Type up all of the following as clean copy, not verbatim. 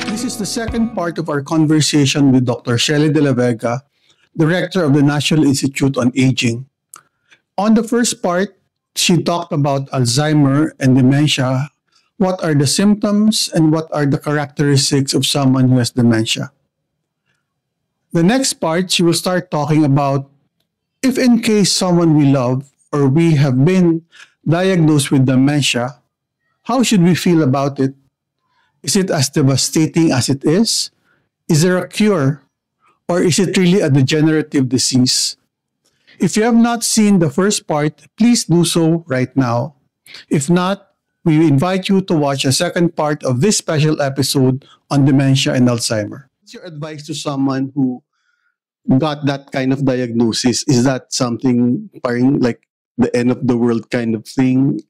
This is the second part of our conversation with Dr. Shelley De La Vega, Director of the National Institute on Aging. On the first part, she talked about Alzheimer and dementia. What are the symptoms and what are the characteristics of someone who has dementia? The next part, she will start talking about if in case someone we love or we have been diagnosed with dementia, how should we feel about it? Is it as devastating as it is? Is there a cure? Or is it really a degenerative disease? If you have not seen the first part, please do so right now. If not, we invite you to watch a second part of this special episode on dementia and Alzheimer. What's your advice to someone who got that kind of diagnosis? Is that something parang like the end of the world kind of thing?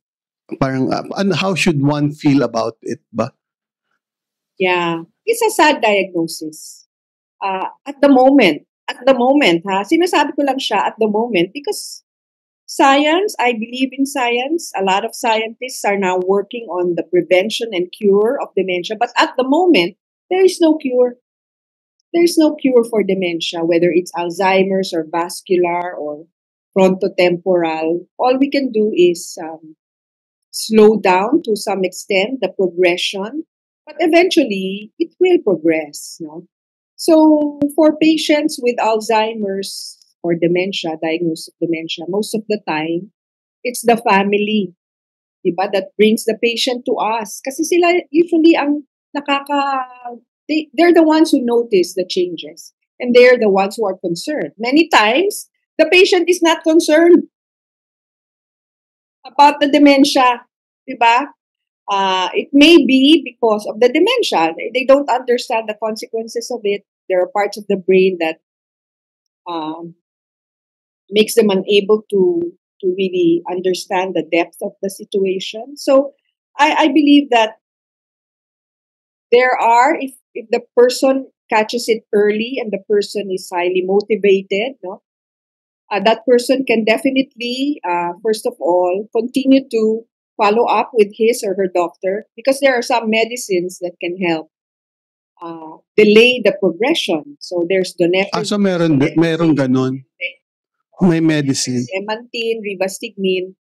Parang, and how should one feel about it ba? Yeah, it's a sad diagnosis. At the moment, ha, sinasabi ko lang siya at the moment because science, I believe in science. A lot of scientists are now working on the prevention and cure of dementia. But at the moment, there is no cure. There is no cure for dementia, whether it's Alzheimer's or vascular or frontotemporal. All we can do is slow down to some extent the progression, but eventually it will progress. No? So for patients with Alzheimer's or dementia, diagnosed with dementia, most of the time, it's the family, diba, that brings the patient to us. Kasi sila usually ang they're the ones who notice the changes. And they're the ones who are concerned. Many times, the patient is not concerned about the dementia, diba? It may be because of the dementia. They don't understand the consequences of it. There are parts of the brain that makes them unable to really understand the depth of the situation. So I believe that there are, if the person catches it early and the person is highly motivated, no, that person can definitely, first of all, continue to follow up with his or her doctor because there are some medicines that can help delay the progression. So there's donepezil. So meron ganon. May medicine. Emantine, rivastigmine,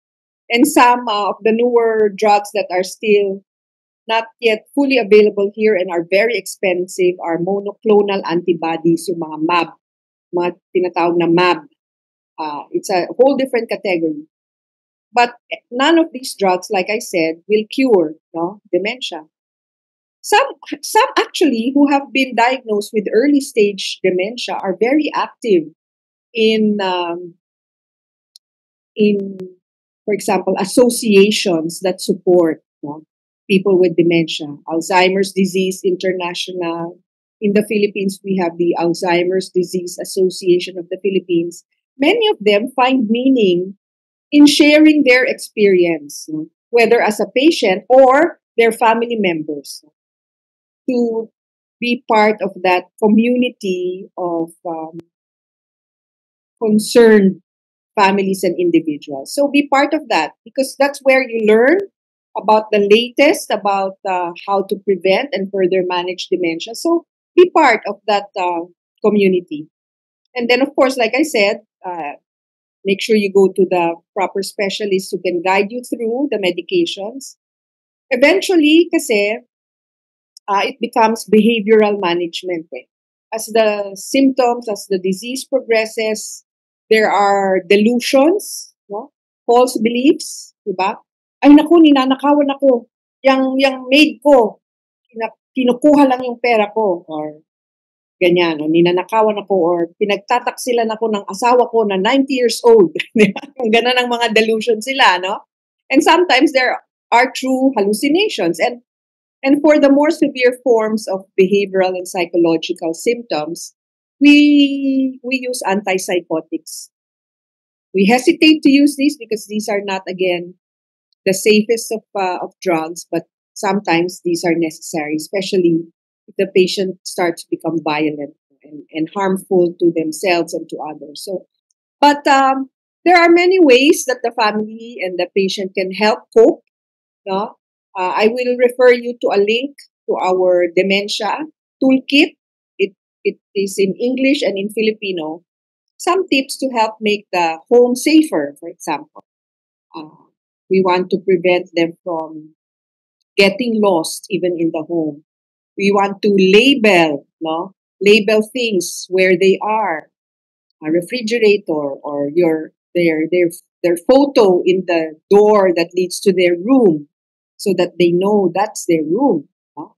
and some of the newer drugs that are still not yet fully available here and are very expensive are monoclonal antibodies, yung mga MAB, mga tinatawag na MAB. It's a whole different category. But none of these drugs, like I said, will cure dementia. Some actually who have been diagnosed with early stage dementia are very active in for example, associations that support people with dementia. Alzheimer's Disease International. In the Philippines, we have the Alzheimer's Disease Association of the Philippines. Many of them find meaning in sharing their experience, whether as a patient or their family members, to be part of that community of concerned families and individuals. So be part of that because that's where you learn about the latest about how to prevent and further manage dementia. So be part of that community. And then, of course, like I said, make sure you go to the proper specialist who can guide you through the medications. Eventually, kasi, it becomes behavioral management. As the symptoms, as the disease progresses, there are delusions, false beliefs, diba? Ay naku, ninanakawan ako. Yang maid ko, kinukuha lang yung pera ko. Or ganyan, ninanakawan ako. Or pinagtataksilan ako ng asawa ko na 90 years old. Ganun ang mga delusions sila, no? And sometimes there are true hallucinations. And for the more severe forms of behavioral and psychological symptoms, we use antipsychotics. We hesitate to use these because these are not, again, the safest of drugs, but sometimes these are necessary, especially if the patient starts to become violent and harmful to themselves and to others. So, but there are many ways that the family and the patient can help cope, no? I will refer you to a link to our dementia toolkit. It is in English and in Filipino. Some tips to help make the home safer, for example. Uh, we want to prevent them from getting lost even in the home. We want to label, no? Label things where they are. A refrigerator or their photo in the door that leads to their room so that they know that's their room. No?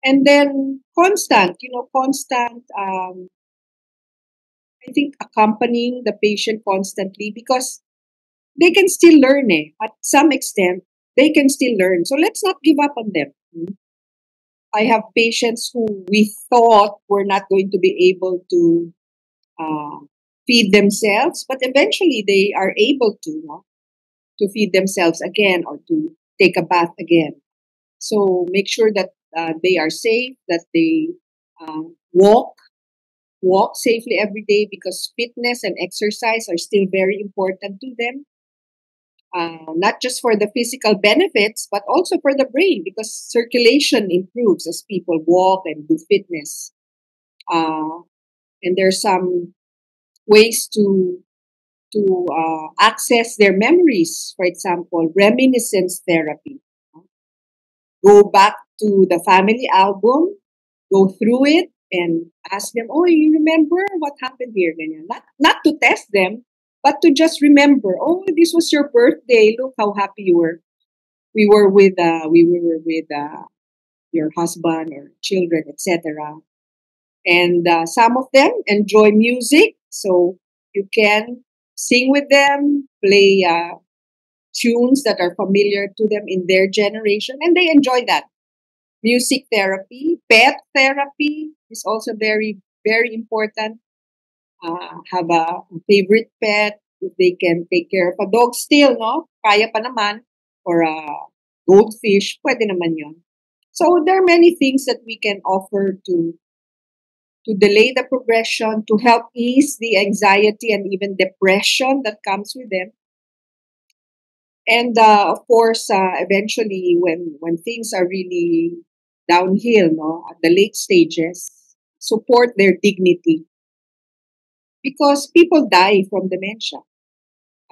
And then constant, I think accompanying the patient constantly because they can still learn at some extent, they can still learn. So let's not give up on them. I have patients who we thought were not going to be able to uh, feed themselves, but eventually they are able to, no? To feed themselves again or to take a bath again. So make sure that they are safe, that they uh, walk walk safely every day because fitness and exercise are still very important to them. Not just for the physical benefits, but also for the brain because circulation improves as people walk and do fitness. Uh, and there's some ways to access their memories. For example, reminiscence therapy. Go back to the family album, go through it, and ask them, "Oh, you remember what happened here?" Ganyan. Not to test them, but to just remember. "Oh, this was your birthday. Look how happy you were. We were with your husband or children, etc." And some of them enjoy music, so you can sing with them, play tunes that are familiar to them in their generation, and they enjoy that. Music therapy, pet therapy is also very, very important. Have a favorite pet. If they can take care of a dog still, no? Kaya pa naman. Or a goldfish, pwede naman yun. So there are many things that we can offer to delay the progression, to help ease the anxiety and even depression that comes with them. And of course, eventually, when things are really downhill, no, at the late stages, support their dignity because people die from dementia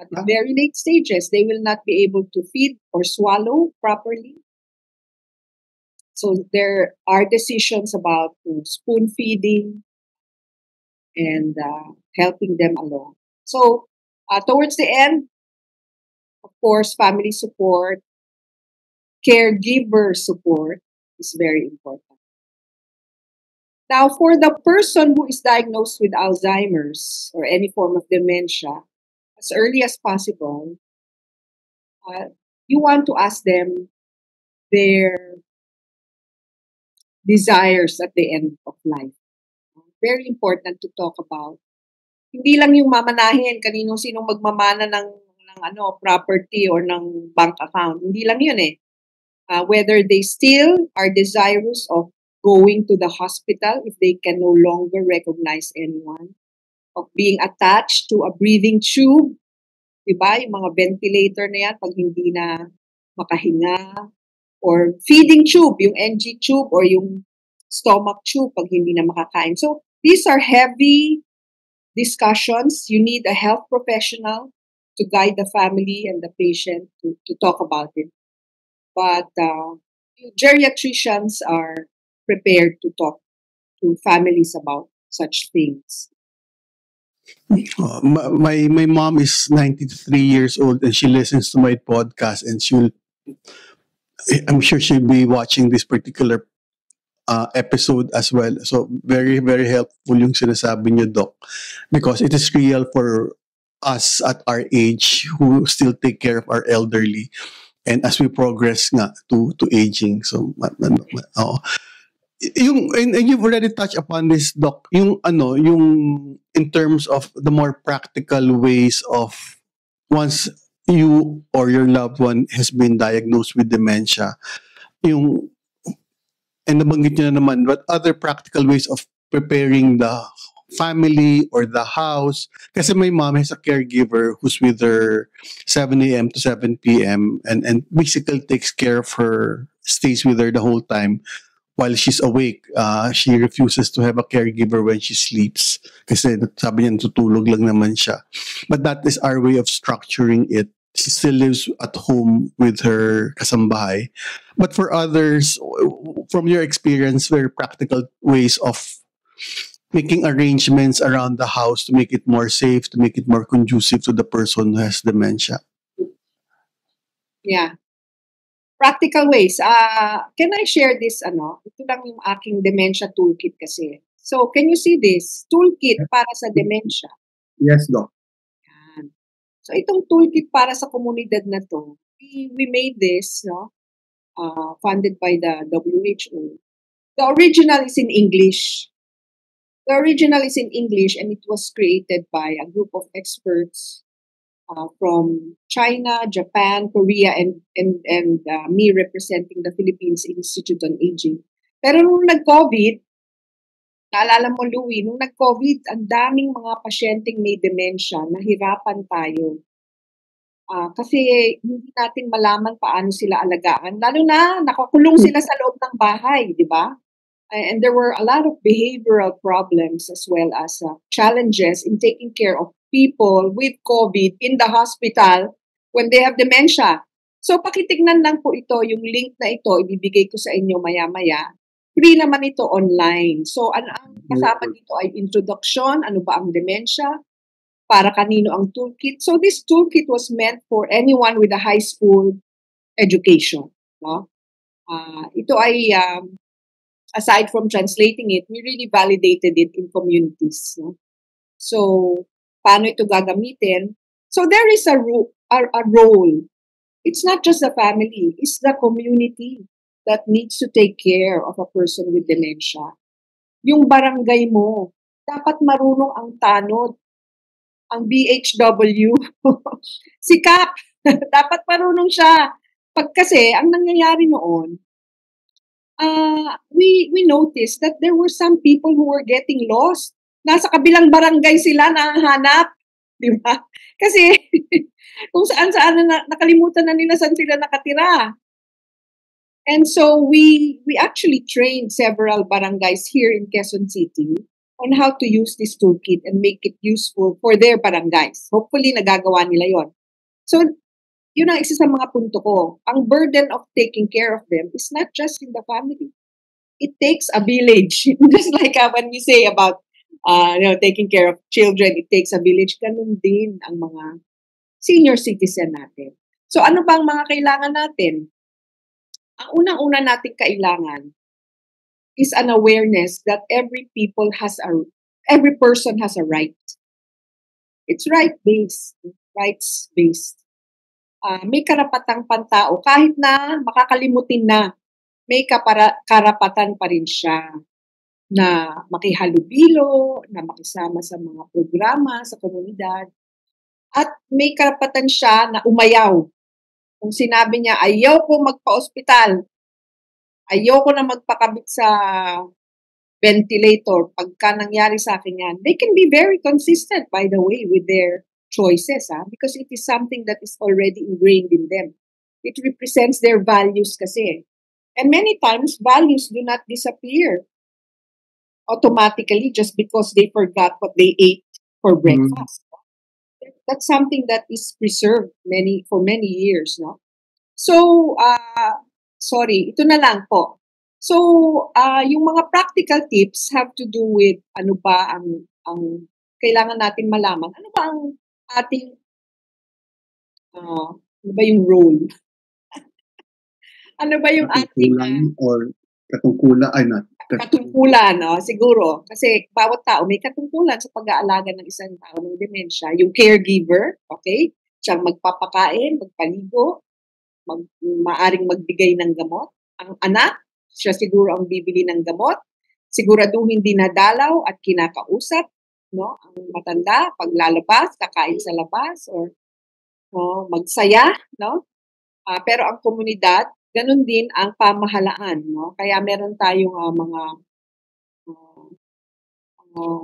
at the very late stages. They will not be able to feed or swallow properly. So there are decisions about spoon feeding and helping them along. So towards the end, of course, family support, caregiver support is very important. Now, for the person who is diagnosed with Alzheimer's or any form of dementia, as early as possible, uh, you want to ask them their desires at the end of life. Very important to talk about. Hindi lang yung mamanahin kanino sinong magmamana ng property or ng bank account. Hindi lang yun eh. Whether they still are desirous of going to the hospital if they can no longer recognize anyone, of being attached to a breathing tube, diba? Yung mga ventilator na yan pag hindi na makahinga, or feeding tube, yung NG tube or yung stomach tube pag hindi na makakain. So these are heavy discussions. You need a health professional to guide the family and the patient to talk about it. But geriatricians are prepared to talk to families about such things. My mom is 93 years old and she listens to my podcast, and I'm sure she'll be watching this particular episode as well. So very, very helpful yung sinasabi niyo, Doc, because it is real for us at our age who still take care of our elderly and as we progress nga to aging. So oo. And you've already touched upon this, Doc, yung in terms of the more practical ways of once you or your loved one has been diagnosed with dementia, yung and nabanggit nyo na naman, what other practical ways of preparing the family or the house. Kasi my mom has a caregiver who's with her 7 a.m. to 7 p.m. and basically takes care of her, stays with her the whole time while she's awake. She refuses to have a caregiver when she sleeps kasi sabi niya tutulog lang naman siya. But that is our way of structuring it. She still lives at home with her kasambahay. But for others, from your experience, very practical ways of making arrangements around the house to make it more safe, to make it more conducive to the person who has dementia. Yeah. Practical ways. Can I share this? Ito lang yung aking dementia toolkit kasi. So, can you see this? Toolkit para sa dementia. Yes, Doc. Yan. So, itong toolkit para sa komunidad na to, we made this, funded by the WHO. The original is in English. The original is in English and it was created by a group of experts from China, Japan, Korea, and me representing the Philippines Institute on Aging. Pero nung nag-COVID, naalala mo, Louie, nung nag-COVID, ang daming mga pasyenteng may dementia, nahirapan tayo. Kasi hindi natin malaman paano sila alagaan. Lalo na nakakulong sila sa loob ng bahay, di ba? And there were a lot of behavioral problems as well as challenges in taking care of people with COVID in the hospital when they have dementia. So pakitignan lang po ito, yung link na ito, ibibigay ko sa inyo maya-maya. Free naman ito online. So ang kasama dito ay introduction, ano ba ang dementia, para kanino ang toolkit. So this toolkit was meant for anyone with a high school education. No? Ito ay, aside from translating it, we really validated it in communities. No? So, paano ito gagamitin? So there is a role. It's not just the family, it's the community that needs to take care of a person with dementia. Yung barangay mo, dapat marunong ang tanod, ang BHW, si Kap, dapat marunong siya. Kasi, ang nangyayari noon, we noticed that there were some people who were getting lost. Nasa kabilang barangay sila nahanap, di ba? Kasi kung saan-saan na nakalimutan na nila saan sila nakatira. And so we actually trained several barangays here in Quezon City on how to use this toolkit and make it useful for their barangays. Hopefully nagagawa nila yon. So yun ang isa sa mga punto ko. Ang burden of taking care of them is not just in the family. It takes a village. Just like when we say about taking care of children, it takes a village. Ganun din ang mga senior citizen natin. So ano ba ang mga kailangan natin? Ang unang-una nating kailangan is an awareness that every person has a right. It's rights-based. May karapatang pantao kahit na makakalimutin na, may karapatan pa rin siya na makihalubilo, na makisama sa mga programa sa komunidad, at may karapatan siya na umayaw. Kung sinabi niya, ayaw ko magpa-ospital, ayaw ko na magpakabit sa ventilator, pagka nangyari sa akin yan, they can be very consistent, by the way, with their choices, because it is something that is already ingrained in them. It represents their values kasi. And many times, values do not disappear automatically just because they forgot what they ate for breakfast. That's something that is preserved for many years, no? So, ito na lang po. So, yung mga practical tips have to do with ano ba ang kailangan natin malaman. Ano ba ang ating ano ba yung role? Ano ba yung ating or katungkulan, no? Siguro. Kasi bawat tao may katungkulan sa pag-aalaga ng isang tao ng dementia. Yung caregiver, okay? Siyang magpapakain, magpaligo, maaring magbigay ng gamot. Ang anak, siya siguro ang bibili ng gamot. Siguraduhin dinadalaw at kinakausap, no? Ang matanda, paglalabas, kakain sa labas, or magsaya, no? Pero ang komunidad, ganun din ang pamahalaan, no? Kaya meron tayong mga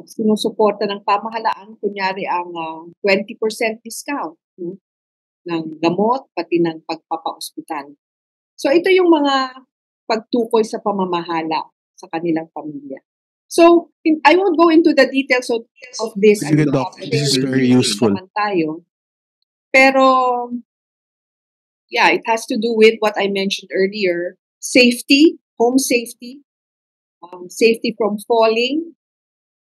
sinusuporta ng pamahalaan, kunyari ang 20% discount, no, ng gamot, pati ng pagpapaospital. So ito yung mga pagtukoy sa pamamahala sa kanilang pamilya. So I won't go into the details of this. Sige, Doc. This is very useful. Naman tayo. Pero yeah, it has to do with what I mentioned earlier: safety, home safety, safety from falling,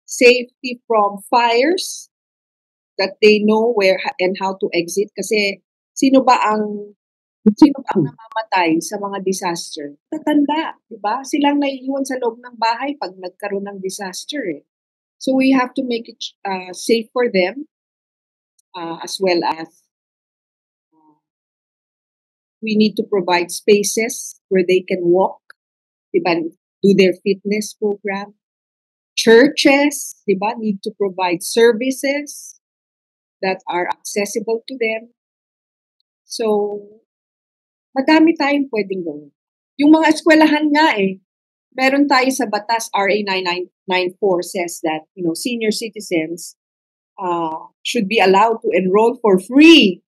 safety from fires, that they know where and how to exit. Kasi sino ba ang namamatay sa mga disaster? Tatanda, di ba? Silang naiiwan sa loob ng bahay pag nagkaroon ng disaster. So we have to make it safe for them, as well as we need to provide spaces where they can walk, di ba? Do their fitness program. Churches, di ba, need to provide services that are accessible to them. So, madami tayong pwedeng gawin. Yung mga eskwelahan nga meron tayo sa batas, RA 9994 says that, senior citizens should be allowed to enroll for free.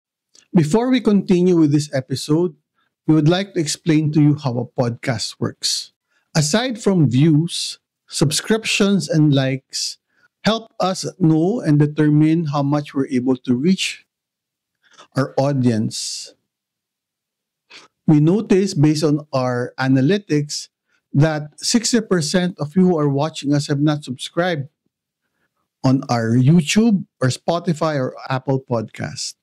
Before we continue with this episode, we would like to explain to you how a podcast works. Aside from views, subscriptions, and likes, help us know and determine how much we're able to reach our audience. We notice based on our analytics that 60% of you who are watching us have not subscribed on our YouTube or Spotify or Apple Podcast.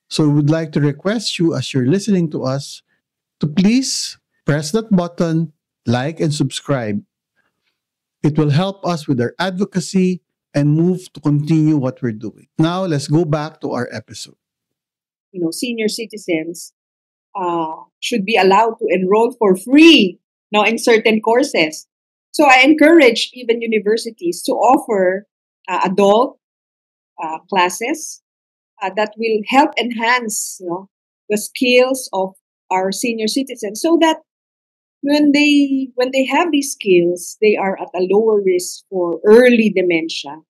So we would like to request you, as you're listening to us, to please press that button, like and subscribe. It will help us with our advocacy and move to continue what we're doing. Now, let's go back to our episode. Senior citizens should be allowed to enroll for free now in certain courses. So I encourage even universities to offer adult classes that will help enhance the skills of our senior citizens, so that when they have these skills, they are at a lower risk for early dementia.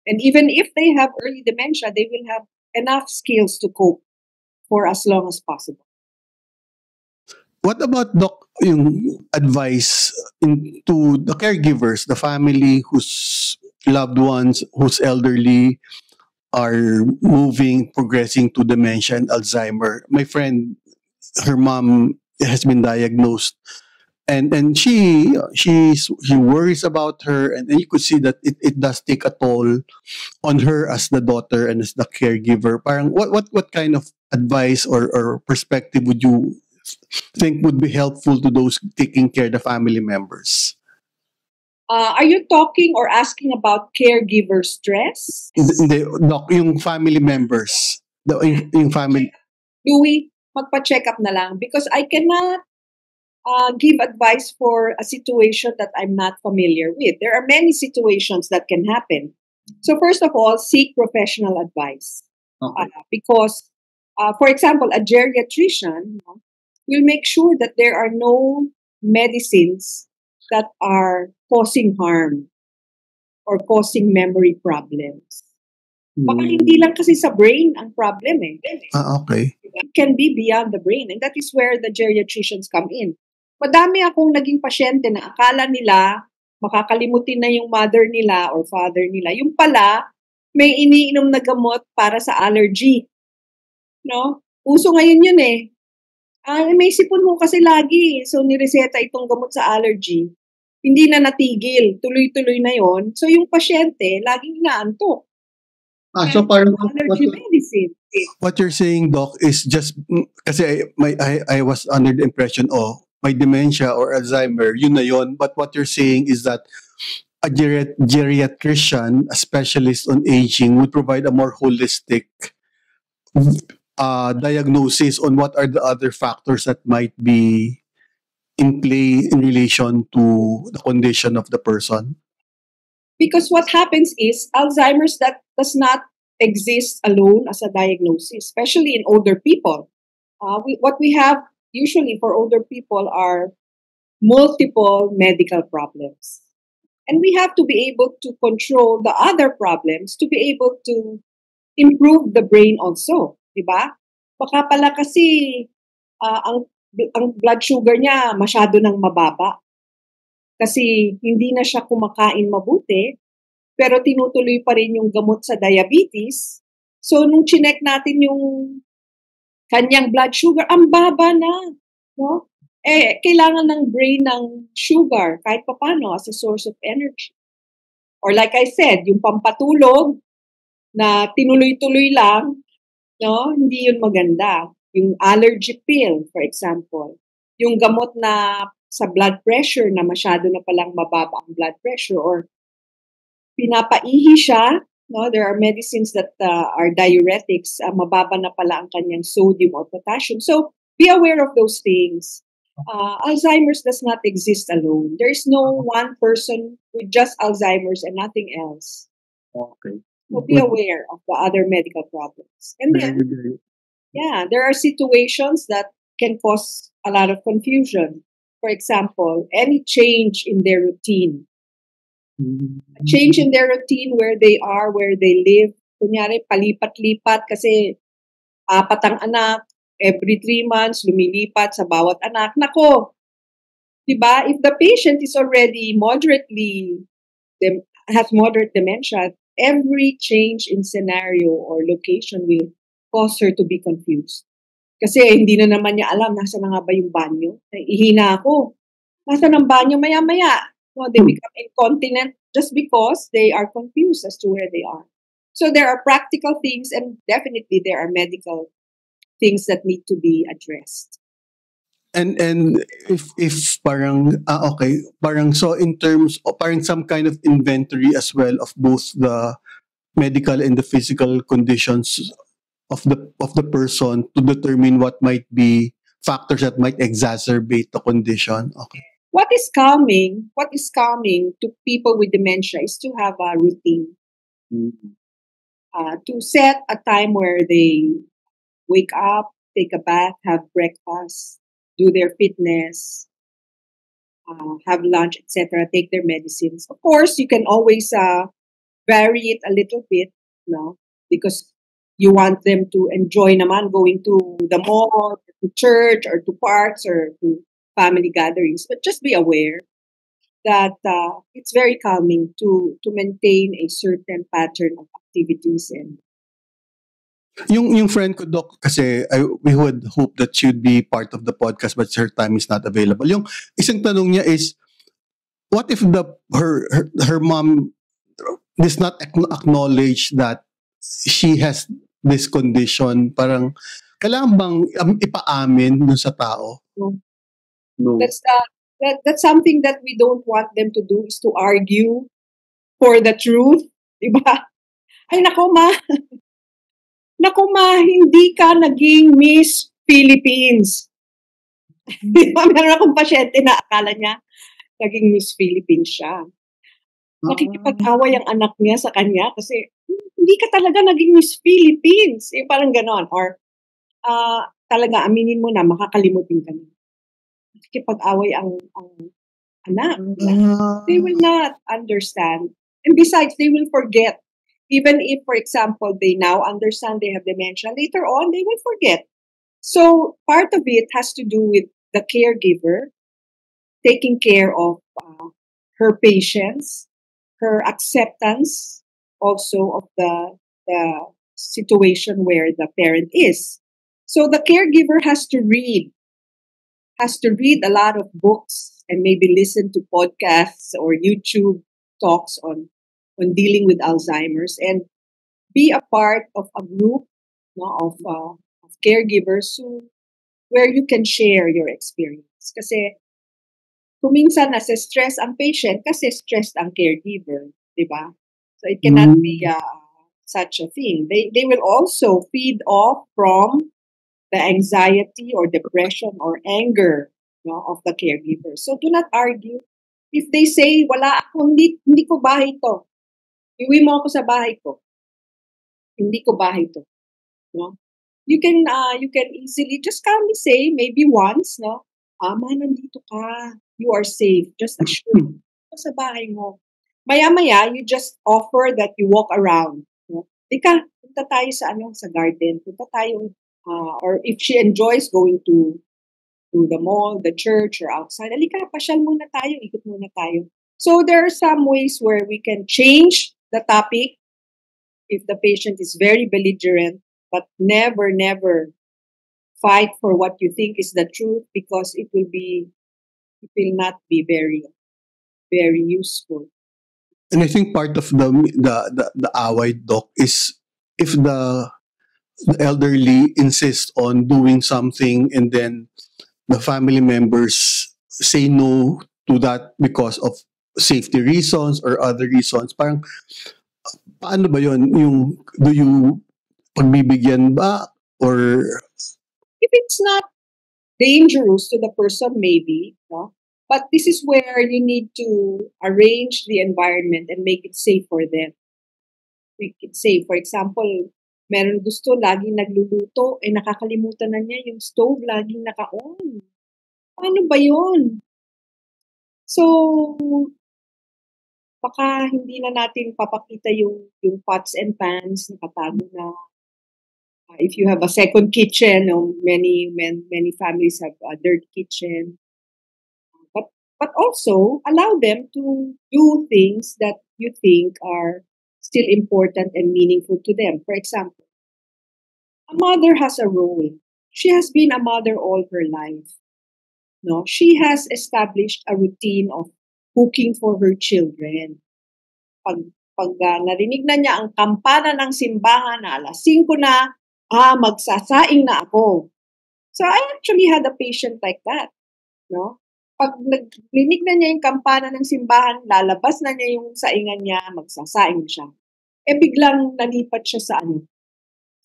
And even if they have early dementia, they will have enough skills to cope for as long as possible. What about, Doc, yung advice to the caregivers, the family whose loved ones, whose elderly are progressing to dementia and Alzheimer? My friend, her mom has been diagnosed, and she worries about her, and you could see that it does take a toll on her as the daughter and as the caregiver. Parang what kind of advice or perspective would you think would be helpful to those taking care of the family members? Are you talking or asking about caregiver stress? Hindi, Doc, yung family members. Yung family. Louie, magpa-check up na lang, because I cannot give advice for a situation that I'm not familiar with. There are many situations that can happen. So first of all, seek professional advice. Okay. Because, for example, a geriatrician will make sure that there are no medicines that are causing harm or causing memory problems. Baka hindi lang kasi sa brain ang problem Okay. It can be beyond the brain, and that is where the geriatricians come in. Madami akong naging pasyente na akala nila makakalimutin na yung mother nila or father nila. Yung pala, may iniinom na gamot para sa allergy. Uso ngayon yun may sipon mo kasi lagi. So, nireseta itong gamot sa allergy. Hindi na natigil. Tuloy-tuloy na yon. So, yung pasyente, laging inaantok. So parang allergy medicine. What you're saying, Doc, is just kasi I was under the impression, my dementia or Alzheimer, yun na yun. But what you're saying is that a geriatrician, a specialist on aging, would provide a more holistic diagnosis on what are the other factors that might be in play in relation to the condition of the person. Because what happens is Alzheimer's that does not exist alone as a diagnosis, especially in older people. What we have usually for older people are multiple medical problems. And we have to be able to control the other problems to be able to improve the brain also, 'di ba? Baka pala kasi ang blood sugar niya masyado nang mababa kasi hindi na siya kumakain mabuti, pero tinutuloy pa rin yung gamot sa diabetes. So nung chinek natin yung kanyang blood sugar, ang baba na, no? Kailangan ng brain ng sugar kahit papaano as a source of energy. Or like I said, yung pampatulog na tinuloy-tuloy lang, no? Hindi yun maganda. Yung allergy pill, for example. Yung gamot na sa blood pressure na masyado na palang mababa ang blood pressure or pinapaihi siya, no? There are medicines that are diuretics, mababa na pala ang kanyang sodium or potassium. So be aware of those things. Alzheimer's does not exist alone. There is no one person with just Alzheimer's and nothing else. Okay. So be aware of the other medical problems. And then, yeah, there are situations that can cause a lot of confusion. For example, any change in their routine. A change in their routine where they are, where they live. Kunyari, palipat-lipat kasi 4 ang anak. Every 3 months, lumilipat sa bawat anak. Nako, diba? If the patient is already has moderate dementia, every change in scenario or location will cause her to be confused. Kasi hindi na naman niya alam nasa na nga ba yung banyo. Ihina ako. Nasa ng banyo maya-maya. No, they become incontinent just because they are confused as to where they are. So there are practical things and definitely there are medical things that need to be addressed. And if parang okay, parang so in terms of parang some kind of inventory as well of both the medical and the physical conditions of the person to determine what might be factors that might exacerbate the condition. Okay. What is calming to people with dementia is to have a routine. To set a time where they wake up, take a bath, have breakfast, do their fitness, have lunch, etc., take their medicines. Of course, you can always vary it a little bit, no? Because you want them to enjoy naman going to the mall, to church, or to parks, or to family gatherings. But just be aware that it's very calming to maintain a certain pattern of activities and Yung friend ko, Doc, kasi we would hope that she'd be part of the podcast but her time is not available. Yung isang tanong niya is, what if her mom does not acknowledge that she has this condition? Parang, kailangan bang ipaamin dun sa tao? No. That's something that we don't want them to do, is to argue for the truth. Diba? Ay, nako ma. Naku ma, hindi ka naging Miss Philippines. Meron akong pasyente na akala niya naging Miss Philippines siya. Nakikipag-away ang anak niya sa kanya kasi hindi ka talaga naging Miss Philippines. Parang ganon. Or talaga aminin mo na makakalimutin ka na. Nakikipag-away ang anak. They will not understand. And besides, they will forget. Even if, for example, they now understand they have dementia, later on, they will forget. So part of it has to do with the caregiver taking care of her patients, her acceptance also of the situation where the parent is. So the caregiver has to read a lot of books and maybe listen to podcasts or YouTube talks on dealing with Alzheimer's and be a part of a group, no, of caregivers where you can share your experience. Kasi kung minsan nasa stress ang patient kasi stressed ang caregiver, di ba? So it cannot be such a thing. They will also feed off from the anxiety or depression or anger, no, of the caregiver. So do not argue. If they say, wala ako, hindi ko bahay to. Iwi mo ako sa bahay ko. Hindi ko bahay to. No? You can easily just calmly say, maybe once, no? Ma, nandito ka. You are safe. Just assure me. Sa bahay mo. Maya-maya, you just offer that you walk around. No? Ika, punta tayo sa garden. Punta tayo, or if she enjoys going to the mall, the church, or outside, alika, pasyal muna tayo, ikot muna tayo. So there are some ways where we can change the topic if the patient is very belligerent, but never, never fight for what you think is the truth because it will not be very, very useful. And I think part of the away, doc, is if the elderly insist on doing something and then the family members say no to that because of safety reasons or other reasons. Parang paano ba yon? Yung do you pagbibigyan ba or If it's not dangerous to the person, maybe, no? But this is where you need to arrange the environment and make it safe for them. Make it safe. For example, meron gusto laging nagluluto, eh nakakalimutan na niya yung stove laging naka-on. Paano ba yun? So, baka hindi na natin papakita yung pots and pans nakatago na. If you have a second kitchen, many families have a dirt kitchen. But also allow them to do things that you think are still important and meaningful to them. For example, a mother has a role. She has been a mother all her life. No, she has established a routine of cooking for her children. Pag narinig na niya ang kampana ng simbahan na alas 5 na, magsasaing na ako. So I actually had a patient like that, no? Pag narinig na niya yung kampana ng simbahan, lalabas na niya yung saingan niya, magsasaing siya. Eh biglang nalipat siya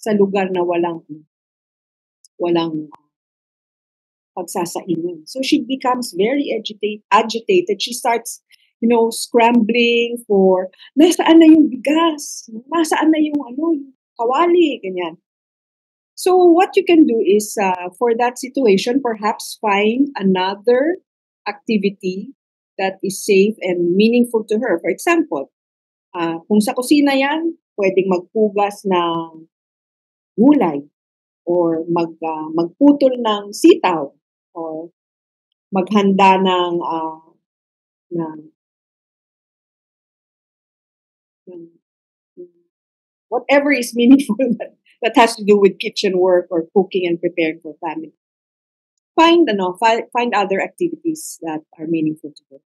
sa lugar na walang pagsasaingan. So she becomes very agitated. She starts, scrambling for, nasaan na yung bigas? Nasaan na yung kawali? Ganyan. So what you can do is, for that situation, perhaps find another activity that is safe and meaningful to her. For example, kung sa kusina yan, pwedeng magpugas ng gulay or magputol ng sitaw or maghanda ng whatever is meaningful that has to do with kitchen work or cooking and preparing for family. Find other activities that are meaningful to her.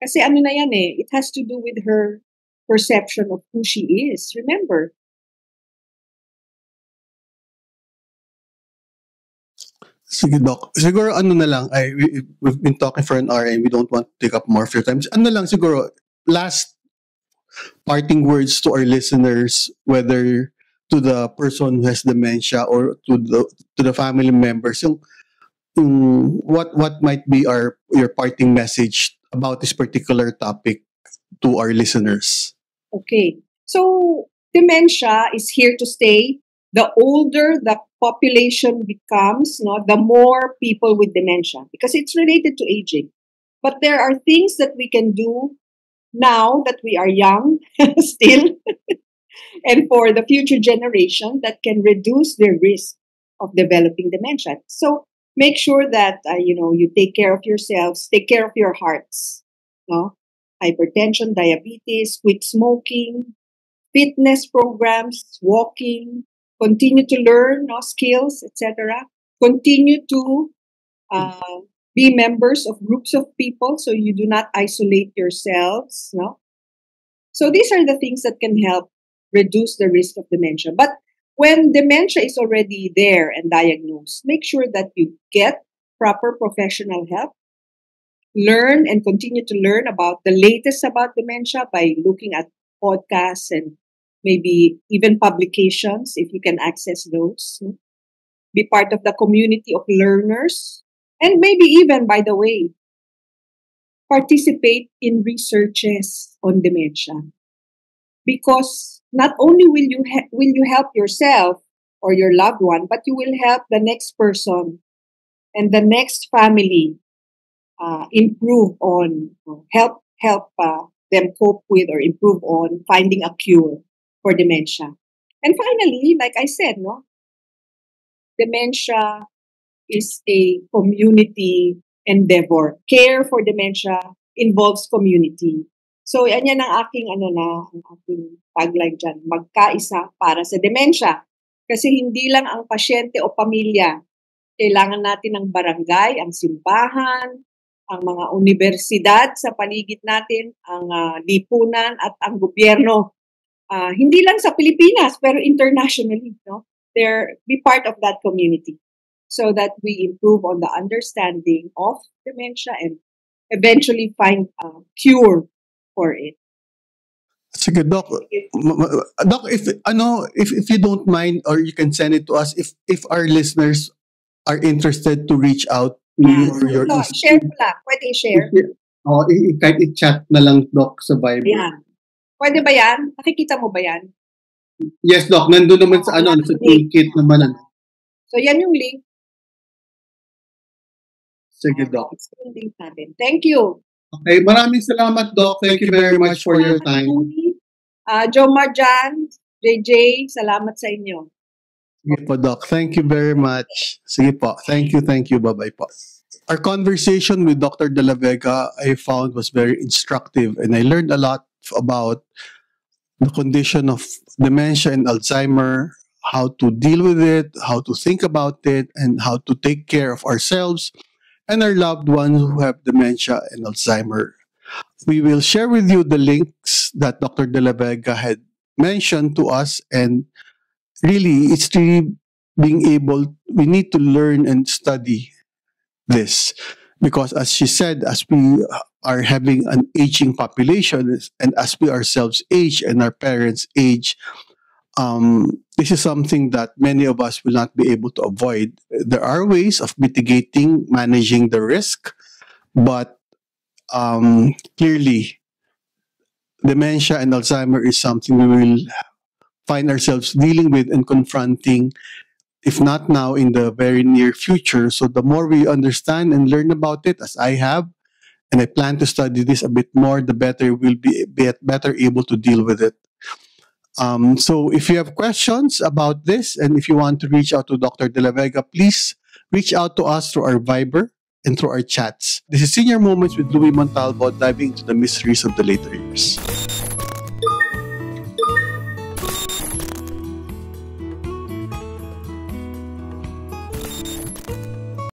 Kasi na yan it has to do with her perception of who she is. Remember, sige doc, siguro na lang, we've been talking for an hour and we don't want to take up more of your time. Ano lang siguro, last parting words to our listeners, whether to the person who has dementia or to the family members, what might be your parting message about this particular topic to our listeners? Okay. So dementia is here to stay. The older the population becomes, the more people with dementia, because it's related to aging. But there are things that we can do now that we are young still, and for the future generation that can reduce their risk of developing dementia. So make sure that you take care of yourselves, take care of your hearts. No? Hypertension, diabetes, quit smoking, fitness programs, walking, continue to learn skills, etc. Continue to be members of groups of people so you do not isolate yourselves. No? So these are the things that can help reduce the risk of dementia. But when dementia is already there and diagnosed, make sure that you get proper professional help. Learn and continue to learn about the latest about dementia by looking at podcasts and maybe even publications if you can access those. Be part of the community of learners. And maybe even, by the way, participate in researches on dementia. Because not only will you help yourself or your loved one, but you will help the next person and the next family improve on help them cope with or improve on finding a cure for dementia. And finally, like I said, no, dementia is a community endeavor. Care for dementia involves community. So, yan ang aking, ang aking tagline dyan, magkaisa para sa dementia. Kasi hindi lang ang pasyente o pamilya, kailangan natin ng barangay, ang simbahan, ang mga universidad sa paligid natin, ang lipunan at ang gobyerno. Hindi lang sa Pilipinas, pero internationally, no? Be part of that community so that we improve on the understanding of dementia and eventually find a cure for it. Sige, Doc. Doc, if you don't mind, or you can send it to us, if our listeners are interested to reach out to you or your Share ko lang. Pwede i-share. kahit i-chat na lang, Doc, sa Viber. Yan. Pwede ba yan? Nakikita mo ba yan? Yes, Doc. Nandun naman sa sa toolkit naman. So, yan yung link. Sige, Doc. Yung link natin. Thank you. Okay, maraming salamat, Doc. Thank you very much for your time. Jo Marjan, JJ, salamat sa inyo. Sige po, Doc. Thank you very much. Sige po. Thank you. Bye-bye po. Our conversation with Dr. De La Vega, I found, was very instructive, and I learned a lot about the condition of dementia and Alzheimer, how to deal with it, how to think about it, and how to take care of ourselves and our loved ones who have dementia and Alzheimer. We will share with you the links that Dr. De La Vega had mentioned to us, and really, it's really we need to learn and study this, because as she said, as we are having an aging population, and as we ourselves age and our parents age, this is something that many of us will not be able to avoid. There are ways of mitigating, managing the risk, but clearly, dementia and Alzheimer is something we will find ourselves dealing with and confronting, if not now, in the very near future. So the more we understand and learn about it, as I have, and I plan to study this a bit more, the better we'll be better able to deal with it. So if you have questions about this, and if you want to reach out to Dr. De La Vega, please reach out to us through our Viber and through our chats. This is Senior Moments with Louis Montalvo, diving into the mysteries of the later years.